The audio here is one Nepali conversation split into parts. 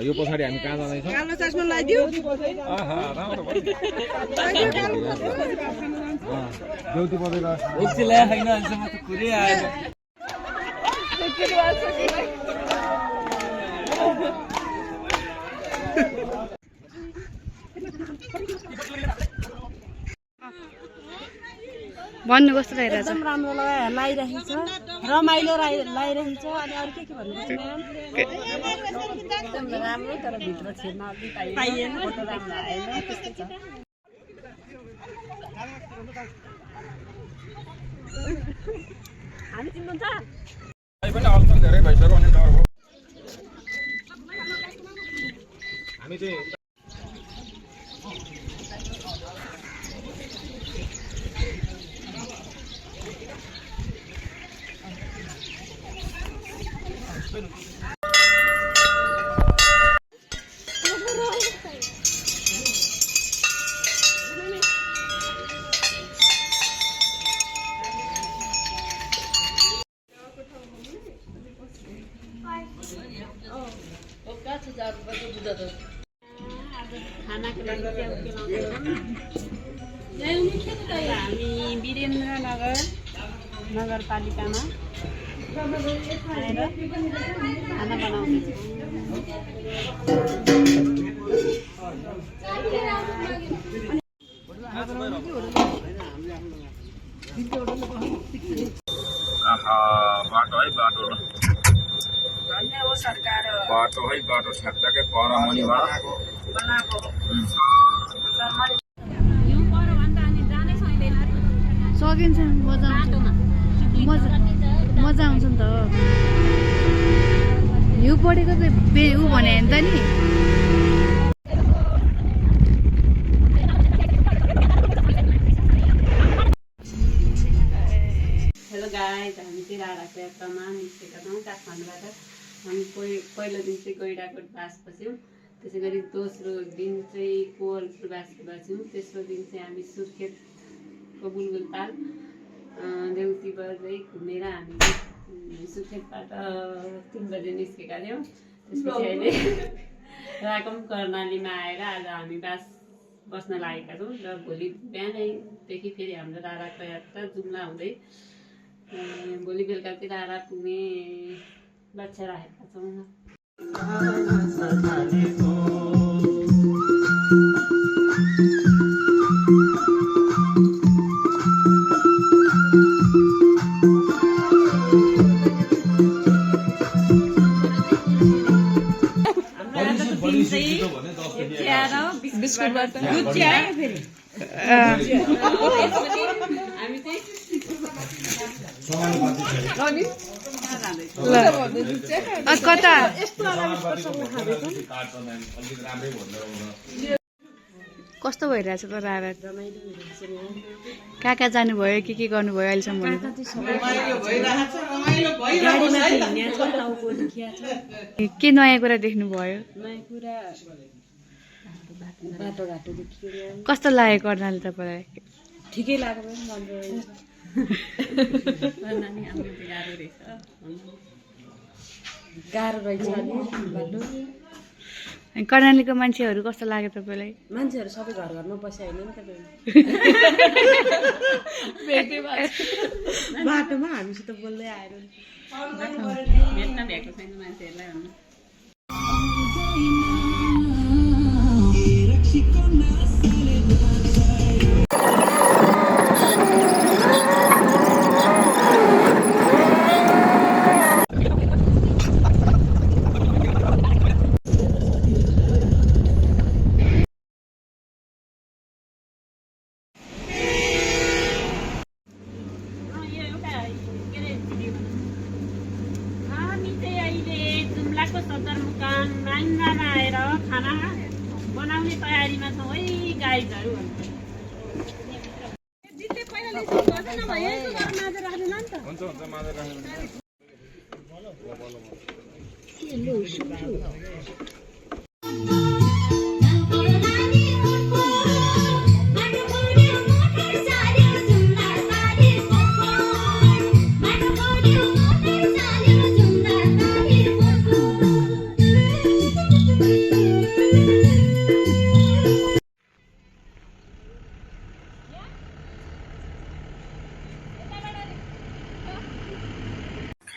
यो पछाडी हामी कहाँ जाँदैछौँ? कालो चस्मा लगाइदियो। राम्रो भयो। देउती बजेर एकछिन ल्याए छैन अहिलेसम्म त कुरै आएन। भन्नु कस्तो लागिरहेछ? एकदम राम्रो लागिरहेको छ, रमाइलो लागिरहेको छ। अनि अरू के भन्नुपर्छ म्याम? एकदम राम्रो, तर भित्र छिर्न अलि पाइएन, फोटो राम्रो आएन, त्यस्तो छ। हामी चिन्नुहुन्छ? पनि अल्छल धेरै भइसक्यो अनि डर भयो। हामी चाहिँ खानाको लागि हामी वीरेन्द्रनगर नगरपालिकामा आएर खाना बनाउँदैछौँ। बाटो छाक्दाकै पर मुनिबाट सकिन्छ मजा आउँछ नि त। हिउँ पढेको चाहिँ ऊ भने नि त नि। हेलो गाइज, हामी चाहिँ राडाको यात्रामा निस्केका छौँ काठमाडौँबाट। हामी पहिलो दिन चाहिँ गैडाकोट बास बस्यौँ, त्यसै गरी दोस्रो दिन चाहिँ कोवलपुर बासको बस्यौँ, तेस्रो दिन चाहिँ हामी सुर्खेतको बुलबुल पाल देउती बजै घुमेर हामी सुर्खेतबाट 3 बजे निस्केका थियौँ। त्यसपछि अहिले राकम कर्णालीमा आएर आज हामी बास बस्न लागेका छौँ र भोलि बिहानैदेखि फेरि हाम्रो राडाको यात्रा जुम्ला हुँदै भोलि बेलुका चाहिँ राडा पुग्ने लक्ष्य राखेका छौँ। कता कस्तो भइरहेछ त राडा? कहाँ जानुभयो, के गर्नुभयो अहिलेसम्म? के नयाँ कुरा देख्नुभयो? कस्तो लाग्यो कर्णाली तपाईँलाई? ठिकै लाग्यो, गाह्रो रहेछ बाटो। कर्णालीको मान्छेहरू कस्तो लाग्यो तपाईँलाई? मान्छेहरू सबै घरमा बस्यो होइन नि त बाटोमा हामीसित बोल्दै आएर भेट्न भ्याएको छैन मान्छेहरूलाई भन्नु। सदरमुकाम नाङ्गामा आएर खाना बनाउने तयारीमा छौँ है गाइजहरू।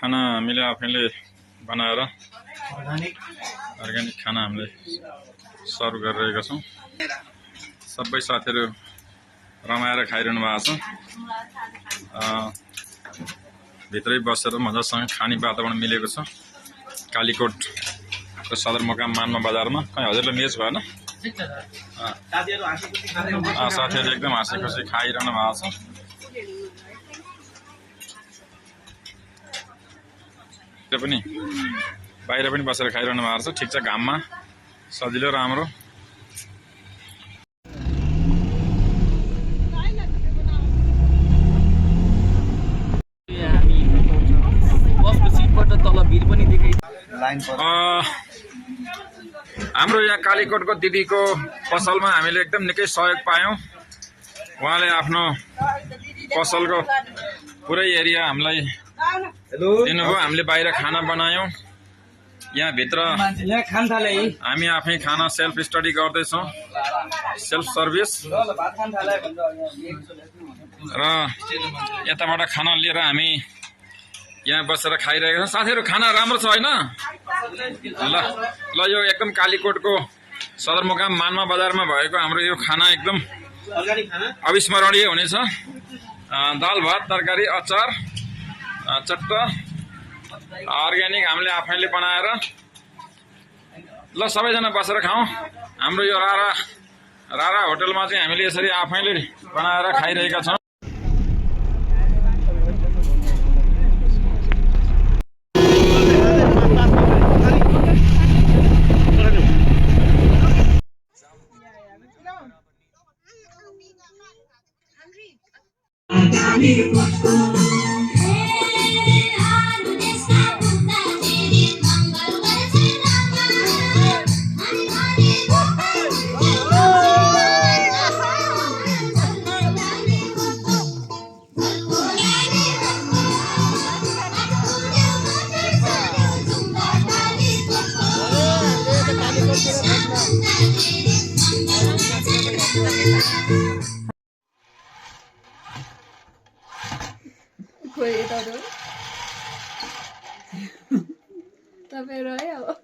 खाना हामीले आफैले बनाएर अर्ग्यानिक खाना हामीले सर्भ गरिरहेका छौँ। सबै साथीहरू रमाएर खाइरहनु भएको छ। भित्रै बसेर मजासँग खाने वातावरण मिलेको छ। कालीकोटको सदरमुकाम मानमा बजारमा। कहीँ हजुरले मेच भएन? साथीहरू एकदम हाँसी खुसी खाइरहनु भएको छ। त्यो पनि बाहिर पनि बसेर खाइरहनु भएको छ। ठिक छ, घाममा सजिलो राम्रो। हाम्रो यहाँ कालीकोटको दिदीको पसलमा हामीले एकदम निकै सहयोग पायौँ। उहाँले आफ्नो पसलको पुरै एरिया हामीलाई दिनुभयो। हामीले बाहिर खाना बनायौँ। यहाँभित्र हामी आफै खाना सेल्फ स्टडी गर्दैछौँ, सेल्फ सर्भिस। र यताबाट खाना लिएर हामी यहाँ बसेर खाइरहेका छौँ। साथीहरू खाना राम्रो छ होइन? ल यो एकदम कालीकोटको सदरमुकाम मानमा बजारमा भएको हाम्रो यो खाना एकदम अविस्मरणीय हुनेछ। दाल भात तरकारी अचार चट्ट अर्ग्यानिक हामीले आफैले बनाएर। ल सबैजना बसेर खाउँ। हाम्रो यो रारा होटलमा चाहिँ हामीले यसरी आफैले बनाएर खाइरहेका छौँ। तपाईँ रह्यो अब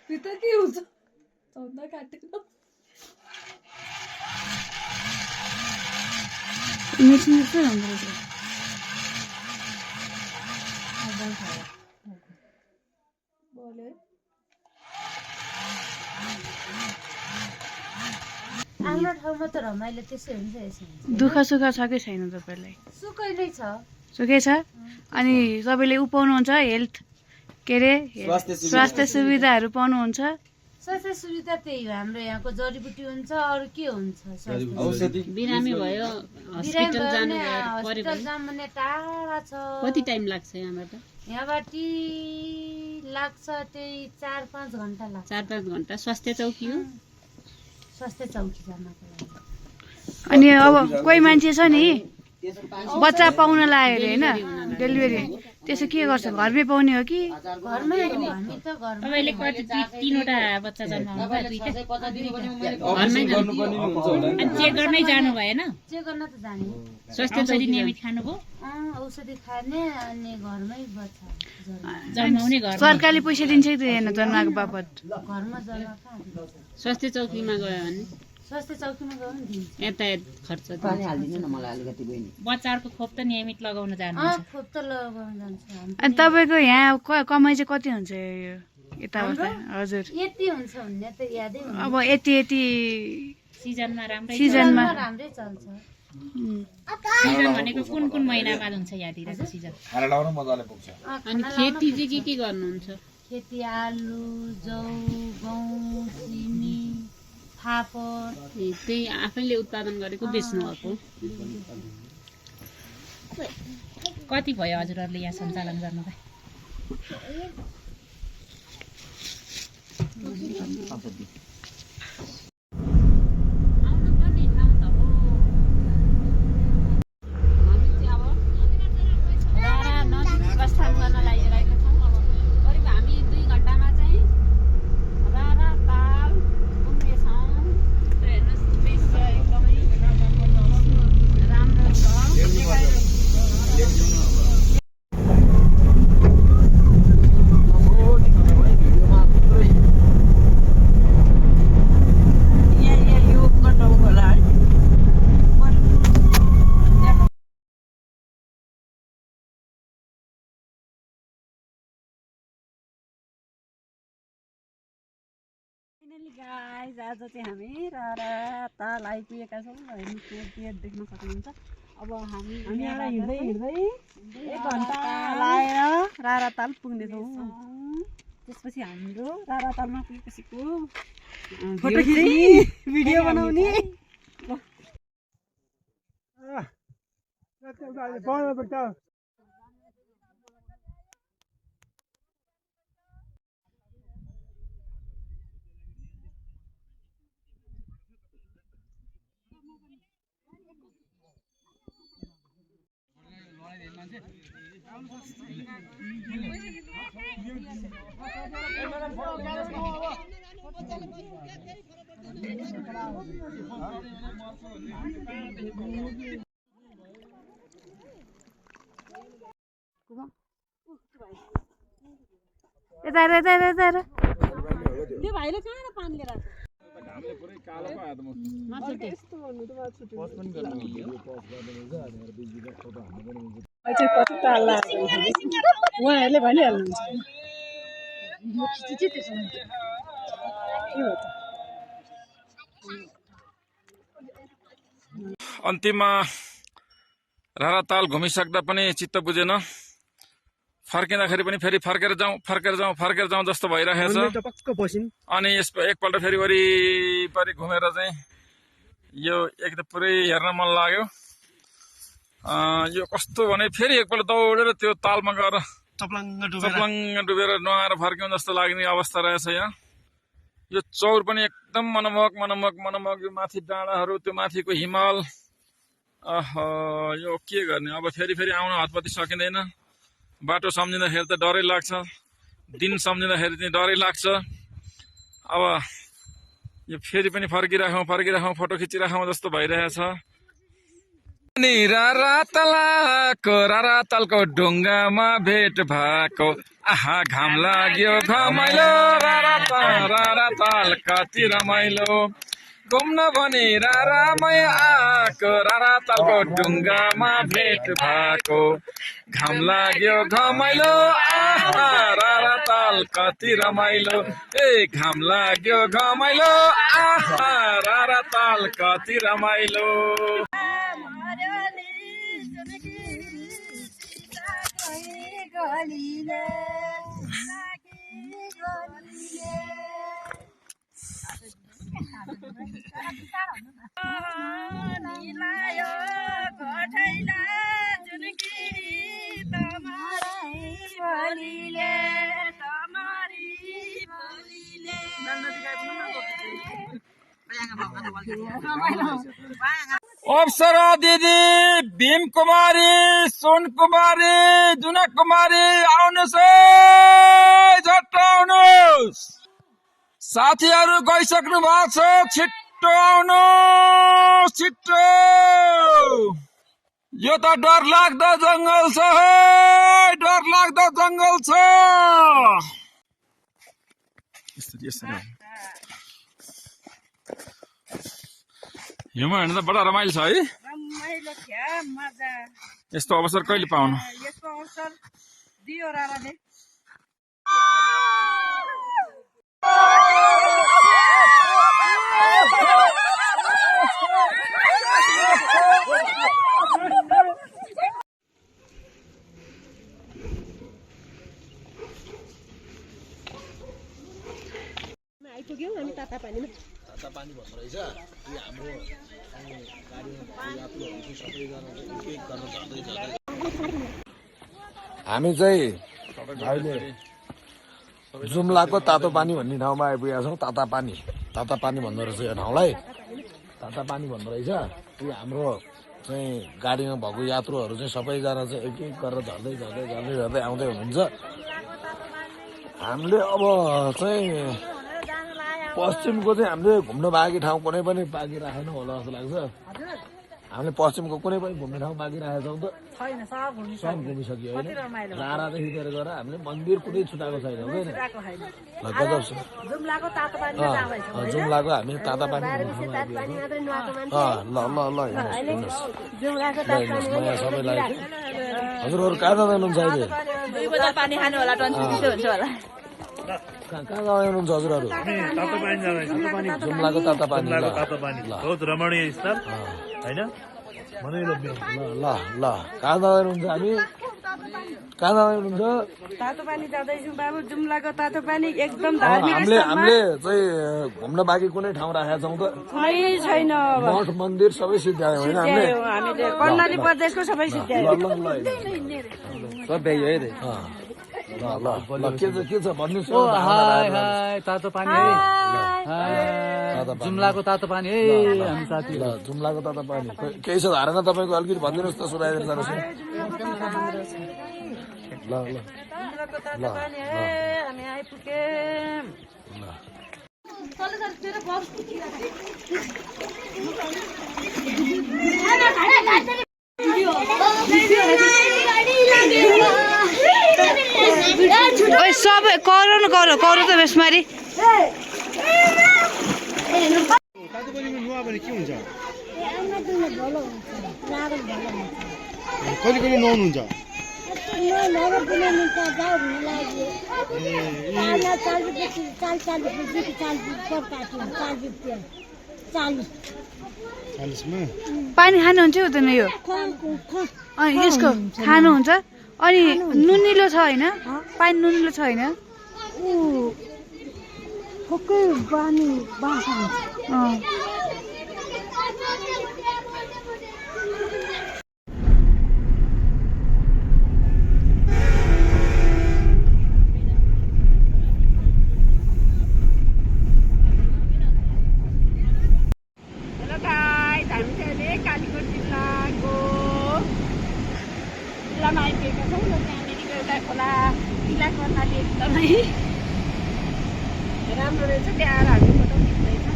भित्र के हुन्छ चौध काटेको हाम्रो ठाउँमा त रमाइलो त्यसै हुन्छ। यसो दुःख सुख छ कि छैन तपाईँलाई? सुकै नै छ। सुकै छ। अनि तपाईँले उ पाउनुहुन्छ हेल्थ के अरे स्वास्थ्य सुविधाहरू पाउनुहुन्छ? स्वास्थ्य सुविधा त्यही हो, हाम्रो यहाँको जडीबुटी हुन्छ, अरू के हुन्छ? बिरामी भयो हस्पिटल जानु भने टाढा छ। कति टाइम लाग्छ यहाँबाट? यहाँबाट लाग्छ त्यही 4-5 घन्टा लाग्छ। 4-5 घन्टा। स्वास्थ्य चौकी हो? स्वास्थ्य चौकी जानको लागि। अनि अब कोही मान्छे छ नि बच्चा पाउन लाग्यो अरे होइन, डेलिभरी, त्यसो के गर्छ? घरमै पाउने हो कि? घरमै। हामी त घरमा। तपाईँले कति 3वटा बच्चा जन्माउनु भयो? 2टा घरमै अनि चेक गर्नै जानु भएन? चेक गर्न त जाने। स्वास्थ्य चौकी नियमित खानुभयो? औषधि खाने अनि घरमै बच्चा जन्माउने। घर सरकारले पैसा दिन्छ कि दिँदैन जन्माको बापत? घरमा जन्मा कहाँ? स्वास्थ्य चौकीमा गयो भने स्वास्थ्य चौकीमा गयो भने दिन्छ। यातायात खर्च बच्चाहरूको खोप त नियमित लगाउन जानुहुन्छ? खोप त लगाउन जान्छ। अनि तपाईँको यहाँ कमाइ चाहिँ कति हुन्छ यो यताउता? हजुर यति हुन्छ भन्ने त यादै हुँदैन। अब यति सिजनमा राम्रै राम्रै चल्छ। सिजन भनेको कुन महिनामा हुन्छ यहाँतिरको सिजन? अनि खेती चाहिँ के गर्नुहुन्छ? खेती आलु, जौ, गहुँ, सिमी, फापर। त्यही आफैले उत्पादन गरेको बेच्नु भएको? कति भयो हजुरहरूले यहाँ सञ्चालन गर्नुभयो? गाइस आज चाहिँ हामी राराताल आइपुगेका छौँ हेर्नु त्यो गेट देख्न सक्नुहुन्छ अब हामी हिँड्दै 1 घन्टा लाएर राराताल पुग्नेछौँ त्यसपछि हाम्रो रारातालमा पुगेपछिको फोटो खिच्ने भिडियो बनाउने त्यो भाइले कहाँ पानी लिएर घामले पुरै कालो पायो त म यस्तो भन्नु त मलाई छुट्यो पस पनि गर्नु भिडियो पस गर्दै हुन्छ अनि बिजुली फोटो हाल्नु पनि हुन्छ अझै कति ताल लाग्छ उहाँहरूले भनिहाल्नुहुन्छ यो खिची चाहिँ त्यसो हुन्छ के हो त अन्तिममा राराताल घुमिसक्दा पनि चित्त बुझेन फर्किँदाखेरि पनि फेरि फर्केर जाउँ जस्तो भइरहेको छ अनि यस एकपल्ट फेरि वरिपरि घुमेर चाहिँ यो एक त पुरै हेर्न मन लाग्यो यो कस्तो भने फेरि एकपल्ट दौडेर त्यो तालमा गएर चप्लङ्ग डुबेर नुहाएर फर्क्यौँ जस्तो लाग्ने अवस्था रहेछ यहाँ यो चौर पनि एकदम मनमोहक यो माथि डाँडाहरू त्यो माथिको हिमाल यो के गर्ने अब फेरि आउन हतपति सकिँदैन बाटो सम्झिँदाखेरि त डरै लाग्छ दिन सम्झिँदाखेरि चाहिँ डरै लाग्छ अब यो फेरि पनि फर्किराखौँ फोटो खिचिराखौँ जस्तो भइरहेछ अनि रारातालको ढुङ्गामा भेट भएको आहा घाम लाग्यो घमाइलो राराताल कति रमाइलो घुम्न भने रारामै आएको रारातालको ढुङ्गामा भेट भएको घाम लाग्यो घमाइलो आहा राराताल कति रमाइलो ए घाम लाग्यो घमाइलो आहा राराताल कति रमाइलो अप्सरा दिदी भीम कुमारी सुन कुमारी जुना कुमारी आउनुहोस् है झट्ट आउनुहोस् साथीहरू गइसक्नु भएको छ छिट्टो आउनुहोस् छिट्टो यो त डरलाग्दो जङ्गल छ है डरलाग्दो जङ्गल छ हिउँमा हिँड्नु त बडा रमाइलो छ है रमाइलो क्या मजा यस्तो अवसर कहिले पाउनु यस्तो अवसर दियो राराले आइपुग्यौँ हामी तातापानीमा तातापानी भन्ने रहेछ यो हाम्रो हामी चाहिँ अहिले जुम्लाको तातो पानी भन्ने ठाउँमा आइपुगेका छौँ तातापानी भन्दो रहेछ यो ठाउँलाई तातापानी भन्दो रहेछ यो हाम्रो चाहिँ गाडीमा भएको यात्रुहरू चाहिँ सबैजना चाहिँ एक गरेर झर्दै आउँदै हुनुहुन्छ हामीले अब चाहिँ पश्चिमको चाहिँ हामीले घुम्न बाँकी ठाउँ कुनै पनि बाँकी राखेन होला जस्तो लाग्छ हामीले पश्चिमको कुनै पनि घुम्ने ठाउँ बाँकी राखेका छौँ त सब घुमिसक्यो होइन रारादेखि लिएर गएर हामीले मन्दिर कुनै छुटाएको छैन हुँदैन जुम्लाको हामी तातापानी सबैलाई हजुरहरू कहाँ जानुहुन्छ अहिले कहाँ जाँदै हुनुहुन्छ हजुरहरू तातो पानी जाँदैछ जुम्लाको ताता पानी ल तातो पानी बहुत रमणीय स्थल होइन मनोलोभ्य ल ल कहाँ जाँदै हुनुहुन्छ हामी कहाँ जाँदै हुनुहुन्छ तातो पानी जाँदैछौँ बाबु जुम्लाको तातो पानी एकदम हामीले चाहिँ घुम्न बाँकी कुनै ठाउँ राखेका छौँ त छैन मठ मन्दिर सबै सिद्ध्यायो होइन हामीले हामीले कर्णाली प्रदेशको सबै सिद्ध्यायो ल ल ल ल के छ भन्नुहोस् तातो पानी जुम्लाको तातो पानी है हामी साथी ल जुम्लाको तातो पानी केही छ धारणा तपाईँको अलिकति भनिदिनुहोस् त सुनाइदिएर जानुहोस् ल ल ल हामी आइपुग्यौँ ओइ सबै करो न करो करो त बेसमारी कहिले कहिले नुहाउनुहुन्छ पानी खानुहुन्छ हुँदैन यो अनि यसको खानुहुन्छ अनि नुनिलो छ होइन पानी नुनिलो छ होइन कालीकोट जिल्लामा आइपुगेका छौँ र त्यहाँनिर एउटा खोला किल्ला कर्णाली एकदमै राम्रो रहेछ त्यहाँ आएर हामी फोटो खिच्दैछौँ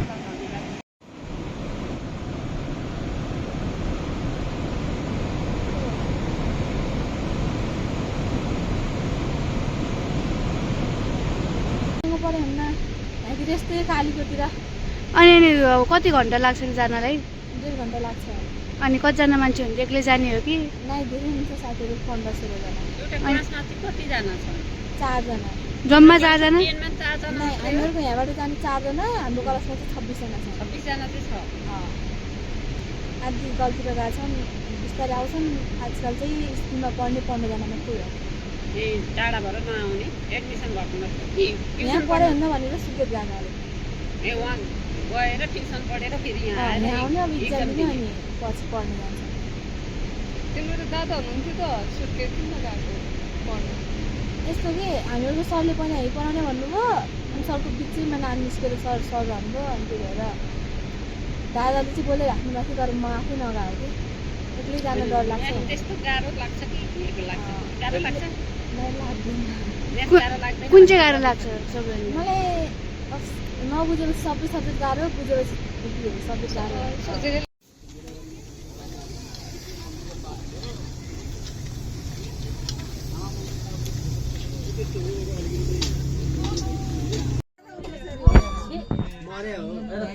पऱ्यो हुन्न त्यस्तै कालीकोतिर अनि अब कति घन्टा लाग्छ जानलाई 1.5 घन्टा लाग्छ अनि कतिजना मान्छे हुन्छ एक्लै जाने हो कि नै धेरै हुन्छ साथीहरू 1500 जना एउटा क्लासमा चाहिँ कतिजना छ 4 जना जम्मा 4 जना ट्रेनमा 4 जना नै हामीहरूको यहाँबाट जाने 4 जना हाम्रो क्लासमा चाहिँ 26 जना छ 26 जना चाहिँ छ आदि गल्तीमा गएका छन् बिस्तारै आउँछन् आजकल चाहिँ स्कुलमा पढ्ने 15 जना मात्रै हो ए टाढा भएर नआउने एडमिसन गर्नु यहाँ पढ्यो हुन्न भनेर सुकेर जानु अरे ए वान गएर ट्युसन पढेर फेरि यहाँ आएर आउने अब इक्जाम दिने अनि पछि पढ्न जान्छ तिम्रो त दादा हुनुहुन्थ्यो त सुत्केस किन गएको पढ्नु यस्तो कि हामीहरूको सरले पनि हामी पढाउने भन्नुभयो अनि सरको बिचैमा नानी निस्केर सर भन्नुभयो अनि त्यही भएर दादाले चाहिँ बोलिराख्नु भएको थियो तर म आफै नगएको कि एक्लै जान डर लाग्छ त्यस्तो गाह्रो लाग्छ कि के लाग्छ गाह्रो लाग्छ लाग्दैन गाह्रो लाग्दैन कुन चाहिँ गाह्रो लाग्छ सबैले मलाई नबुझेपछि सबै सब्जेक्ट गाह्रो बुझेपछि सब्जेक्ट गाह्रो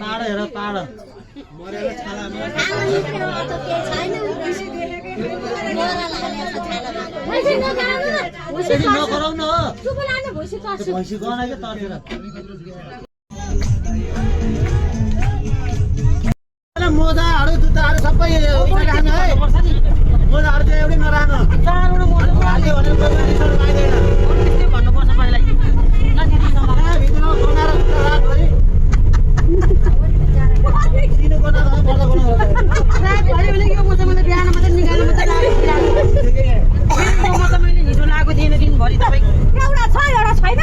ताडो हेर ताडो मरेर छाला नगराउ न भैँसी गनाइ क्या तरेर मोजाहरू जुत्ताहरू सबै राख्नु है मोजाहरू चाहिँ एउटै नराख्नु हाल्यो भने भन्नुपर्छ पहिला भित्र गनाएर जुत्ता राख है किन गनाएर पर्दा मैले हिजो लगाएको थिएन दिनभरि तपाईँ एउटा छैन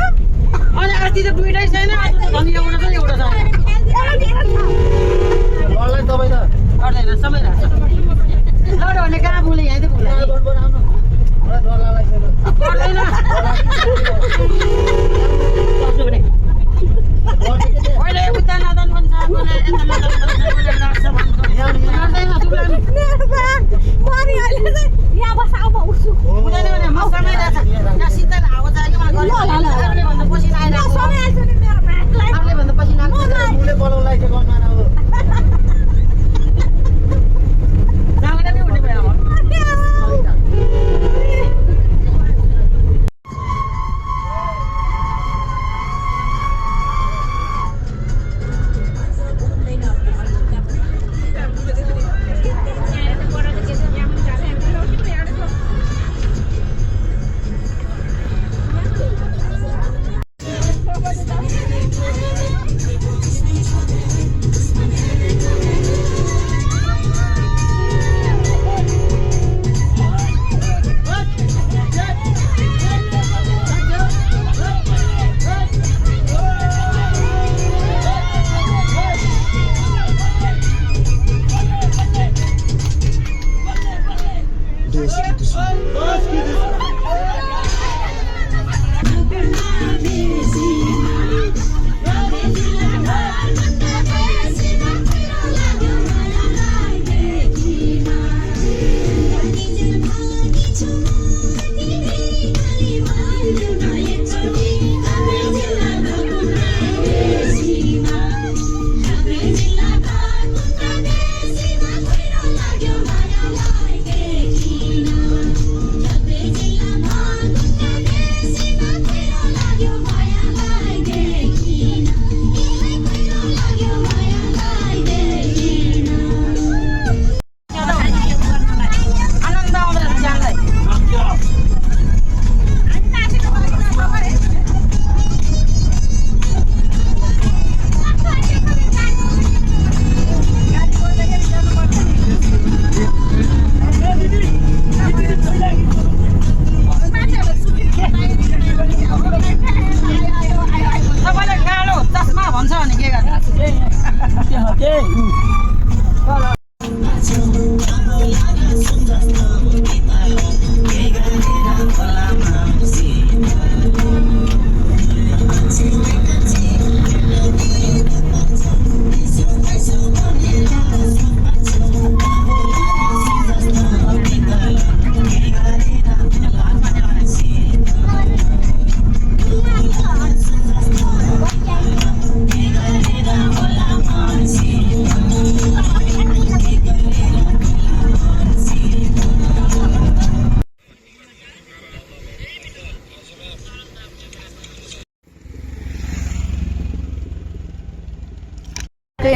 अनि अस्ति त दुइटै छैन आज त झन् एउटा छ एउटा छैन डरलाई तपाईँ त गर्दैन समय राख्छ लड भने कहाँ बोले यहाँ चाहिँ बोला डर लाग्छ गर्दैन अहिले उता नादन पनि छ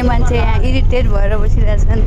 मान्छे यहाँ इरिटेट भएर बसिरहेछन्।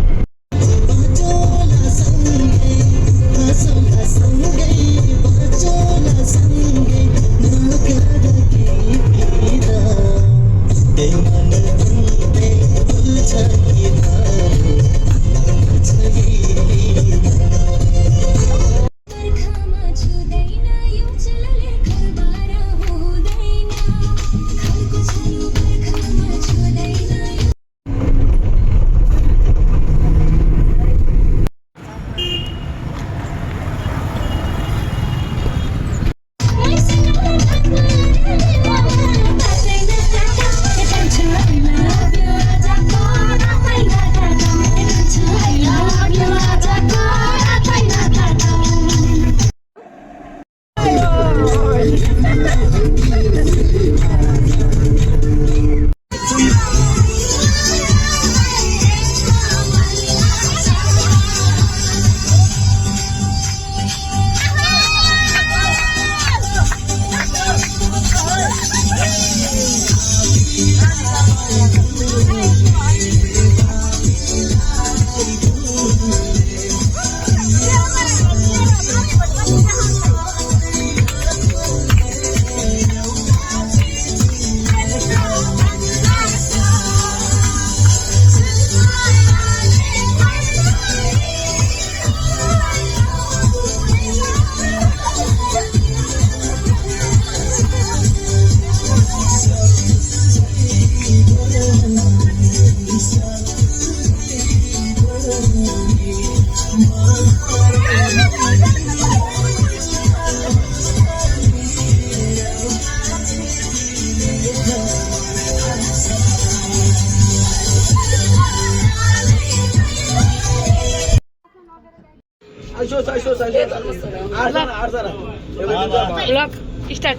ब्लग स्टार्ट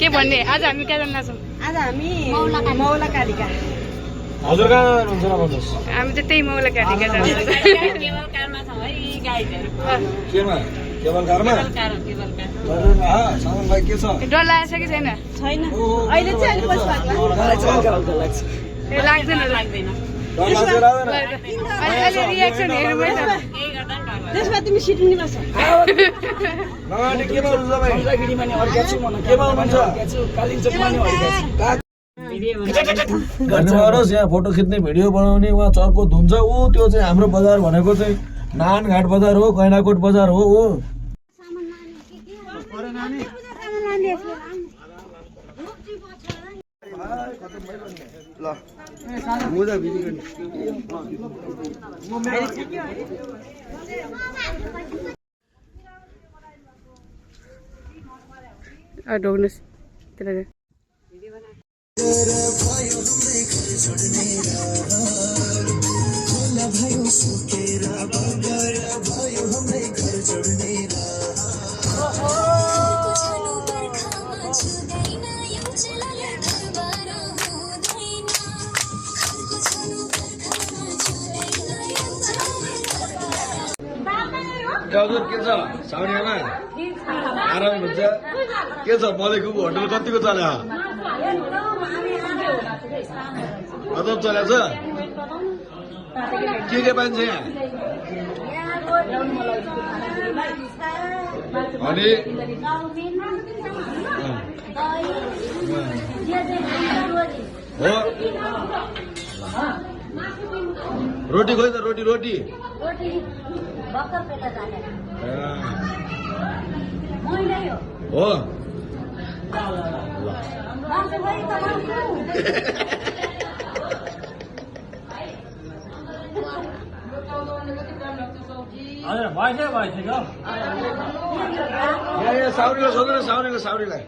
के भन्ने आज हामी कहाँ जान छौँ? आज हामी मौला कालिका हजुर कहाँ हुनुहुन्छ न भन्नुहोस्। हामी त त्यही मौला कालिका जान्छ। केवल कारमा छौँ है गाइडहरू। केमा केवल कारमा सामान भाइ के छ? डर लागेको छ कि छैन? छैन अहिले चाहिँ अलिक पछि लाग्दैन लाग्दैन अहिले रियाक्सन हेर्नु भयो त। त्यसमा तिमी सिट पनि बस्छ केमा हुनुहुन्छ भन्नुहोस्। यहाँ फोटो खिच्ने भिडियो बनाउने उहाँ चर्को धुन्छ ऊ त्यो चाहिँ हाम्रो बजार भनेको चाहिँ नानघाट बजार हो, कैनाकोट बजार हो। ढोग्नुहोस् त्यसलाई हजुर के छ साउनीमा आराम हुन्छ के छ बलेको होटल कतिको चल्यो मतलब चलेको छ के पाइन्छ यहाँ अनि हो रोटी खोइ त रोटी रोटी हो साउरीलाई सोध्नु न साउरीलाई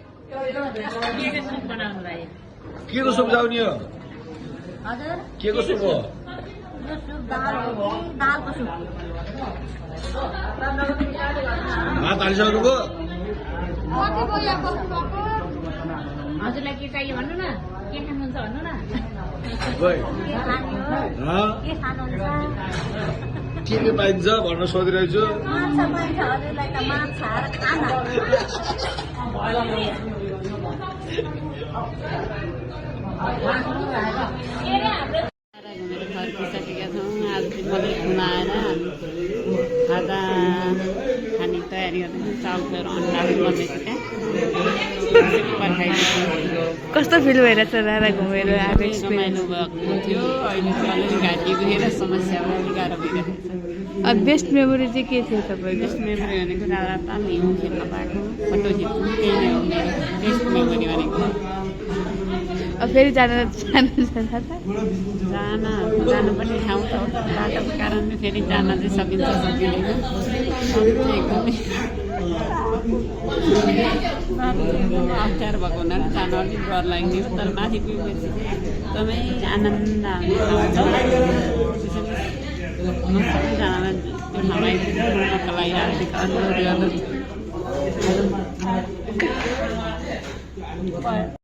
के को सुप जाउने हो के को सुप हो भात हालिसक्नुभयो हजुरलाई के चाहियो भन्नु न के खानुहुन्छ भन्नु न के पाइन्छ भन्न सोधिरहेछु सधैँ खुनाएर हामी खाजा खाने तयारी गर्दैछौँ चाउलहरू अन्डा पनि बन्दैछ त्यहाँ खाइदिन्छ कस्तो फिल भइरहेछ दादा घुमेर आएको रमाइलो भएको थियो अहिले चाहिँ अलिअलि घाँटी दुखेर समस्या अलिक गाह्रो भइरहेको छ अब बेस्ट मेमोरी चाहिँ के थियो तपाईँको बेस्ट मेमोरी भनेको राता हिउँ खेल्न पाएको फोटो खिच्नु त्यही नै हो मेरो बेस्ट मेमोरी भनेको अब फेरि जान छ दादा जानुपर्ने ठाउँ त हो बाटोको कारणले फेरि जान चाहिँ सकिन्छ सकिँदैन अरू चाहिँ एकदमै अप्ठ्यारो भएको हुनाले जान अलिक डर लाग्ने हो तर माथि पुगेपछि एकदमै आनन्द आउँछ म सबैजनालाई त्यो ठाउँमा आइपुग्नुको लागि हार्दिक अनुरोध गर्दछु